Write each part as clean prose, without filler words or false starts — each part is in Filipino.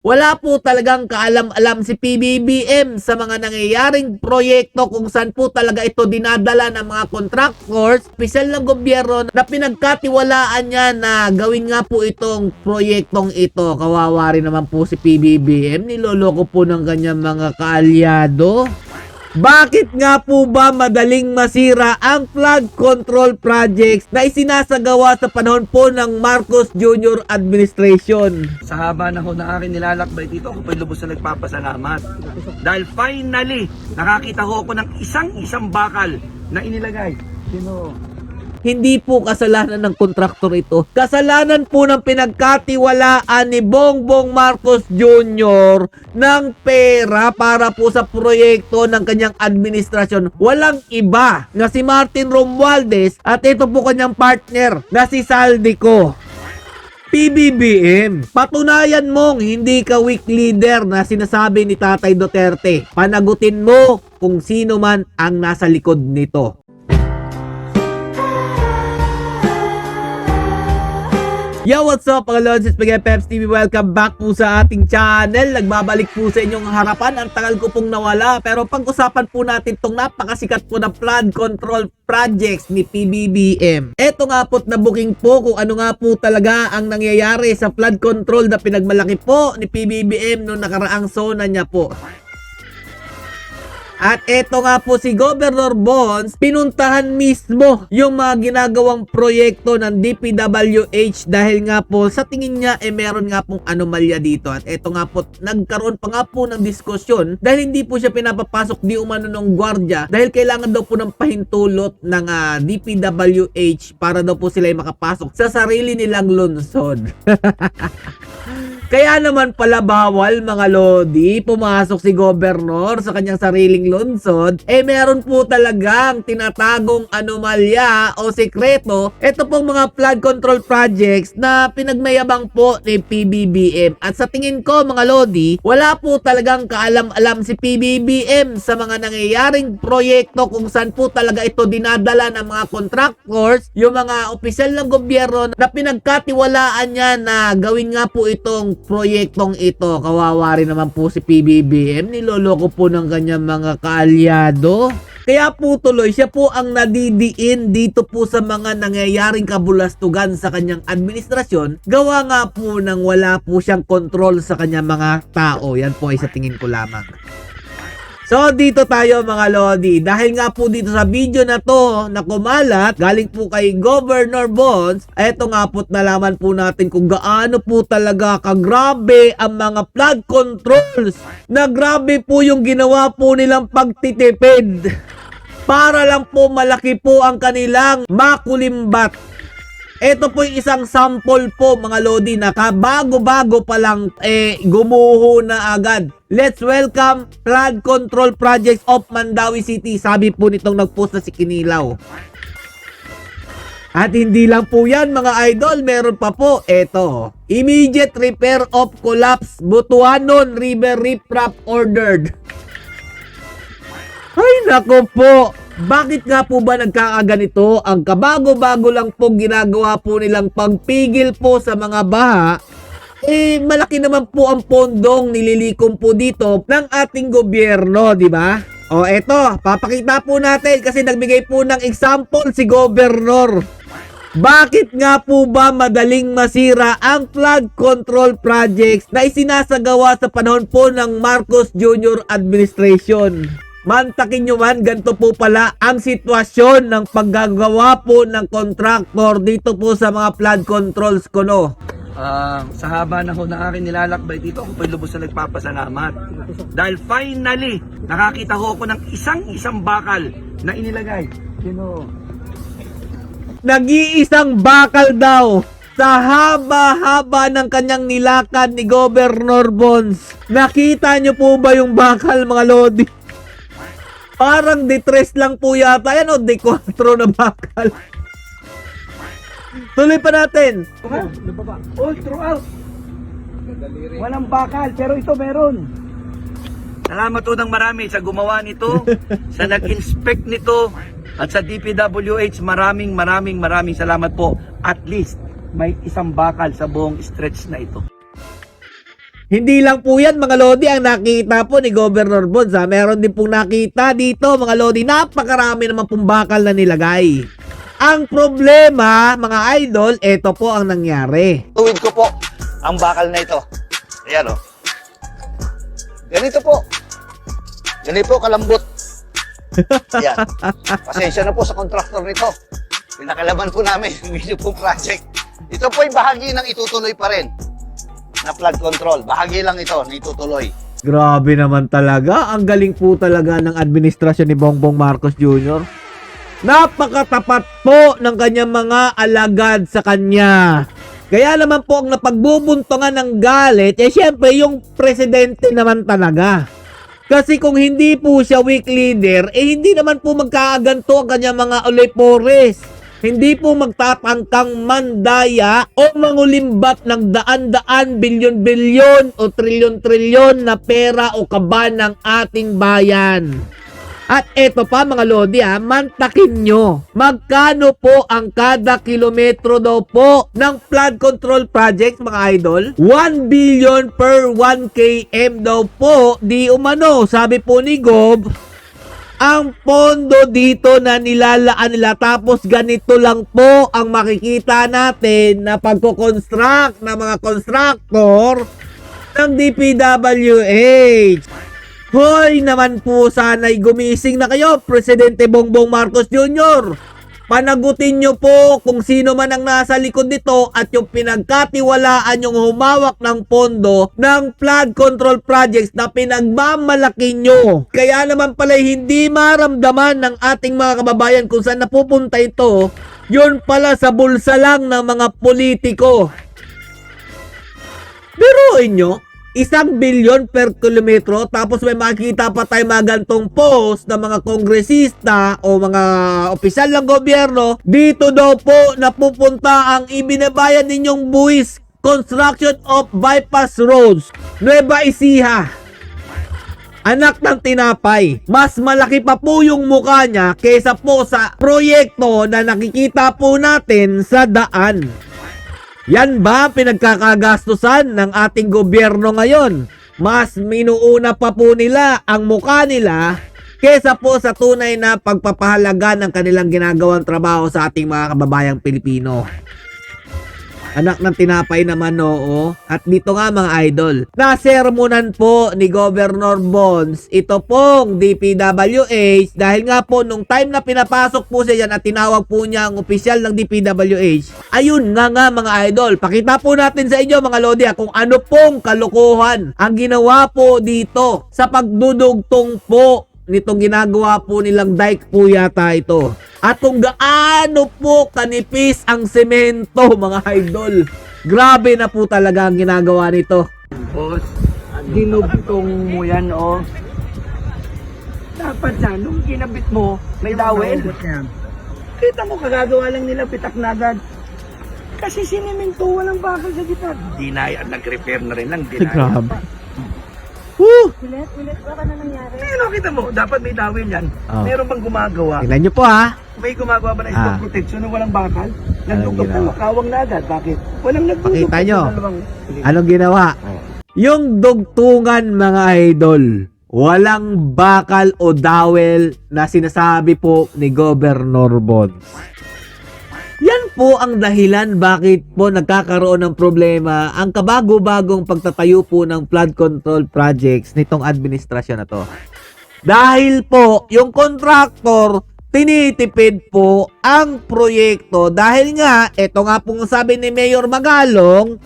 Wala po talagang kaalam-alam si PBBM sa mga nangyayaring proyekto kung saan po talaga ito dinadala ng mga contractors, opisyal ng gobyerno na pinagkatiwalaan niya na gawin nga po itong proyektong ito. Kawawa rin naman po si PBBM, niloloko po ng kanyang mga kaalyado. Bakit nga po ba madaling masira ang flood control projects na isinasagawa sa panahon po ng Marcos Jr. administration? Sa haba na ho na aking nilalakbay dito, ako po'y lubos na nagpapasalamat. Dahil finally, nakakita ho ako ng isang bakal na inilagay. Sino? Hindi po kasalanan ng kontraktor ito. Kasalanan po ng pinagkatiwalaan ni Bongbong Marcos Jr. ng pera para po sa proyekto ng kanyang administrasyon. Walang iba na si Martin Romualdez at ito po kanyang partner na si Saldico. PBBM, patunayan mong hindi ka weak leader na sinasabi ni Tatay Duterte. Panagutin mo kung sino man ang nasa likod nito. Yo, what's up mga Lods? It's Miguel Peps TV. Welcome back po sa ating channel. Nagbabalik po sa inyong harapan. Ang tagal ko pong nawala. Pero pag-usapan po natin itong napakasikat po na flood control projects ni PBBM. Eto nga po't na-booking po kung ano nga po talaga ang nangyayari sa flood control na pinagmalaki po ni PBBM noong nakaraang zona niya po. At eto nga po si Governor Bonds, pinuntahan mismo yung mga ginagawang proyekto ng DPWH dahil nga po sa tingin niya meron nga pong anomalya dito. At eto nga po, nagkaroon pa nga po ng diskusyon dahil hindi po siya pinapapasok di umano ng gwardya dahil kailangan daw po ng pahintulot ng DPWH para daw po sila ay makapasok sa sarili nilang lungsod. Kaya naman pala bawal mga lodi pumasok si Governor sa kanyang sariling lungsod. Meron po talagang tinatagong anomalya o sekreto. Ito pong mga flood control projects na pinagmayabang po ni PBBM. At sa tingin ko mga lodi, wala po talagang kaalam-alam si PBBM sa mga nangyayaring proyekto kung saan po talaga ito dinadala ng mga contractors, yung mga opisyal ng gobyerno na pinagkatiwalaan niya na gawin nga po itong proyektong ito. Kawawa rin naman po si PBBM, niloloko po ng kanyang mga kaalyado. Kaya po tuloy siya po ang nadidiin dito po sa mga nangyayaring kabulastugan sa kanyang administrasyon, gawa nga po nang wala po siyang kontrol sa kanyang mga tao. Yan po ay sa tingin ko lamang. So dito tayo mga lodi, dahil nga po dito sa video na to na kumalat, galing po kay Governor Bonds, eto nga po't nalaman po natin kung gaano po talaga kagrabe ang mga flood controls, na grabe po yung ginawa po nilang pagtitipid para lang po malaki po ang kanilang makulimbat. Ito po yung isang sample po mga lodi na kabago-bago pa lang gumuho na agad. Let's welcome flood control projects of Mandawi City. Sabi po nitong nagpost na si Kinilaw. At hindi lang po yan mga idol, meron pa po. Ito, immediate repair of collapse Butuanon River riprap ordered. Ay nako po. Bakit nga po ba nagkakaganito? Ang kabago-bago lang po ginagawa po nilang pagpigil po sa mga baha. Malaki naman po ang pondong nililikom po dito ng ating gobyerno, di ba? O eto, papakita po natin kasi nagbigay po ng example si Governor. Bakit nga po ba madaling masira ang flood control projects na isinasagawa sa panahon po ng Marcos Jr. administration? Mantakin nyo man, ganito po pala ang sitwasyon ng paggagawa po ng contractor dito po sa mga flood controls ko, no? Sa haba na ho na aking nilalakbay dito, ako po'y lubos na nagpapasalamat. Dahil finally, nakakita ho ako ng isang bakal na inilagay. Sino? Nag-iisang bakal daw sa haba-haba ng kanyang nilakad ni Governor Bonds. Nakita nyo po ba yung bakal mga lodi? Parang D3 lang po yata yan o D4 na bakal. Tuloy pa natin. All throughout. Walang bakal, pero ito meron. Salamat po ng marami sa gumawa nito, sa nag-inspect nito, at sa DPWH. Maraming salamat po. At least, may isang bakal sa buong stretch na ito. Hindi lang po yan mga Lodi ang nakita po ni Governor Bonds ha. Meron din pong nakita dito mga Lodi. Napakarami naman pong bakal na nilagay. Ang problema mga idol, ito po ang nangyari. Tuwid ko po ang bakal na ito. Ayan o. Ganito po. Ganito po kalambot. Ayan. Pasensya na po sa kontraktor nito. Pinakalaman po namin yung video po project. Ito po ay bahagi ng itutuloy pa rin na flood control. Bahagi lang ito na itutuloy. Grabe naman talaga. Ang galing po talaga ng administrasyon ni Bongbong Marcos Jr. Napakatapat po ng kanyang mga alagad sa kanya. Kaya naman po ang napagbubuntungan ng galit, syempre yung presidente naman talaga. Kasi kung hindi po siya weak leader, hindi naman po magkaaganto ang kanyang mga olepores. Hindi po magtatangkang mandaya o mangulimbat ng daan-daan, bilyon-bilyon o trilyon-trilyon na pera o kaban ng ating bayan. At eto pa mga Lodi mantakin nyo. Magkano po ang kada kilometro daw po ng flood control project mga idol? 1 billion per 1 km daw po. Di umano, sabi po ni Gob, ang pondo dito na nilalaan nila tapos ganito lang po ang makikita natin na pagko-construct ng mga constructor ng DPWH. Hoy naman po sana'y gumising na kayo, Presidente Bongbong Marcos Jr. Panagutin nyo po kung sino man ang nasa likod nito at yung pinagkatiwalaan yung humawak ng pondo ng flood control projects na pinagmamalaki nyo. Kaya naman pala hindi maramdaman ng ating mga kababayan kung saan napupunta ito, yun pala sa bulsa lang ng mga politiko. Biruin nyo, 1 billion per kilometro tapos may makikita pa tayo mga gantong post ng mga kongresista o mga opisyal ng gobyerno. Dito daw po napupunta ang ibinabayan ninyong buwis, construction of bypass roads, Nueva Ecija. Anak ng tinapay, mas malaki pa po yung mukha niya kaysa po sa proyekto na nakikita po natin sa daan. Yan ba pinagkakagastusan ng ating gobyerno ngayon? Mas minuuna pa po nila ang mukha nila kesa po sa tunay na pagpapahalaga ng kanilang ginagawang trabaho sa ating mga kababayang Pilipino. Anak ng tinapay naman oo. At dito nga mga idol, nasermonan po ni Governor Bonds ito pong DPWH dahil nga po nung time na pinapasok po siya yan at tinawag po niya ang opisyal ng DPWH. Ayun nga mga idol, pakita po natin sa inyo mga Lodi kung ano pong kalokohan ang ginawa po dito sa pagdudugtong po nitong ginagawa po nilang dike po yata ito. At kung gaano po kanipis ang semento mga idol. Grabe na po talaga ang ginagawa nito. Boss, dinugtong mo yan Dapat yan, nung kinabit mo, may dawel. Kita mo, kagagawa lang nila, pitak na agad. Kasi sinimento, walang bakal sa gitna. Dinay at nag-repair na rin lang. Grabe. Woo! Ulit, baka na nangyari. Ano, kita mo, dapat may dawel yan. Oh. Meron bang gumagawa? Tingnan nyo po May gumagawa ba na stop protection na walang bakal? Nagdugtong ginawa? mo, kawang na agad. Bakit? Walang nagdugtong. Pakita nyo. Dalawang- Anong ginawa? Yung dugtungan mga idol, walang bakal o dowel na sinasabi po ni Governor Bonds. Yan po ang dahilan bakit po nagkakaroon ng problema ang kabago-bagong pagtatayo po ng flood control projects nitong administrasyon na to. Dahil po yung contractor tinitipid po ang proyekto dahil nga, eto nga pong sabi ni Mayor Magalong,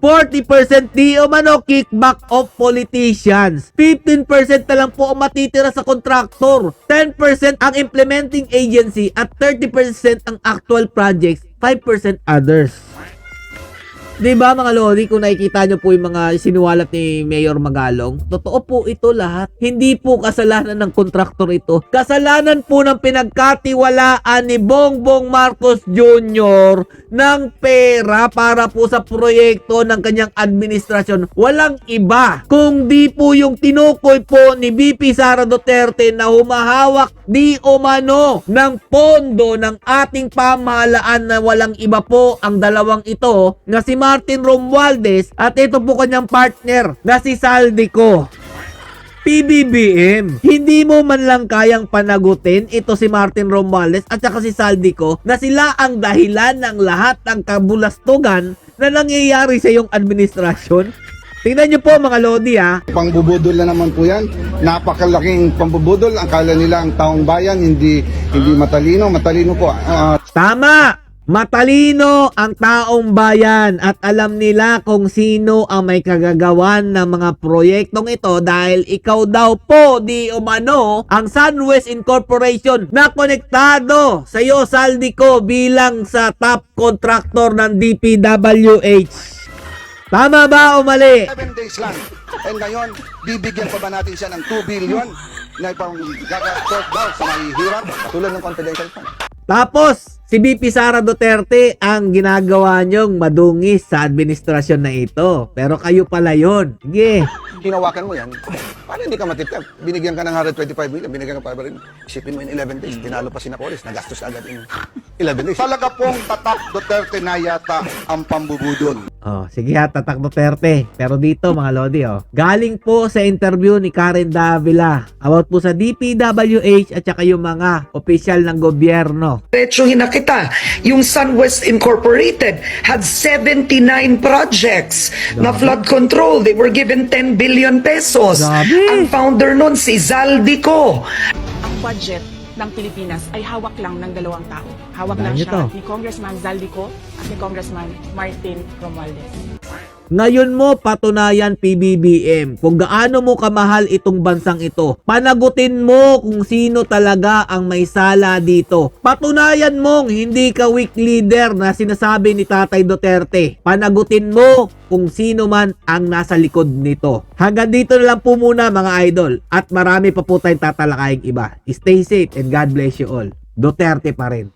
40% di umano kickback of politicians. 15% na lang po ang matitira sa contractor. 10% ang implementing agency at 30% ang actual projects. 5% others. Diba mga Lodi, kung nakikita nyo po yung mga sinuwalat ni Mayor Magalong, totoo po ito lahat. Hindi po kasalanan ng kontraktor ito. Kasalanan po ng pinagkatiwalaan ni Bongbong Marcos Jr. ng pera para po sa proyekto ng kanyang administrasyon. Walang iba. Kung di po yung tinukoy po ni VP Sara Duterte na humahawak di umano ng pondo ng ating pamahalaan na walang iba po ang dalawang ito na si Martin Romualdez at ito po kanyang partner na si Saldico. PBBM, hindi mo man lang kayang panagutin ito si Martin Romualdez at saka si Saldico na sila ang dahilan ng lahat ng kabulastugan na nangyayari sa iyong administrasyon? Tingnan nyo po mga Lodi ha. Pangbubudol na naman po yan. Napakalaking pambubudol. Akala nila ang taong bayan hindi matalino. Matalino po. Tama! Matalino ang taong bayan at alam nila kung sino ang may kagagawan ng mga proyektong ito dahil ikaw daw po di umano ang SunWest Incorporation na konektado sa iyo Saldico bilang sa top contractor ng DPWH. Tama ba o mali? 7 days lang. And ngayon, bibigyan pa ba natin siya ng 2 billion na ipang gagastos daw sa mahihirap katulad ng confidential fund? Tapos, si BP Sara Duterte ang ginagawa niyong madungis sa administrasyon na ito. Pero kayo pala yun. Sige. Hinawakan mo yan, paano hindi ka matitap? Binigyan ka ng 125 million, binigyan ka pa rin. Isipin mo in 11 days, tinalo pa si Napoles, nagastos agad in 11 days. Talaga pong tatak Duterte na yata ang pambubudol. Oh, sige ha, tatak Duterte. Pero dito mga Lodi, galing po sa interview ni Karen Davila about po sa DPWH at saka yung mga opisyal ng gobyerno. Diretsuhin na kita. Yung SunWest Incorporated had 79 projects na flood control. They were given 10 billion pesos. Grabe. Ang founder nun si Zaldico. Ang budget ng Pilipinas ay hawak lang ng dalawang tao. Hawak Tandaan lang niyo siya to. ni Congressman Zaldico at ni Congressman Martin Romualdez. Ngayon mo patunayan PBBM kung gaano mo kamahal itong bansang ito. Panagutin mo kung sino talaga ang may sala dito. Patunayan mong hindi ka weak leader na sinasabi ni Tatay Duterte. Panagutin mo kung sino man ang nasa likod nito. Hanggang dito na lang po muna mga idol. At marami pa po tayong tatalakayang iba. Stay safe and God bless you all. Duterte pa rin.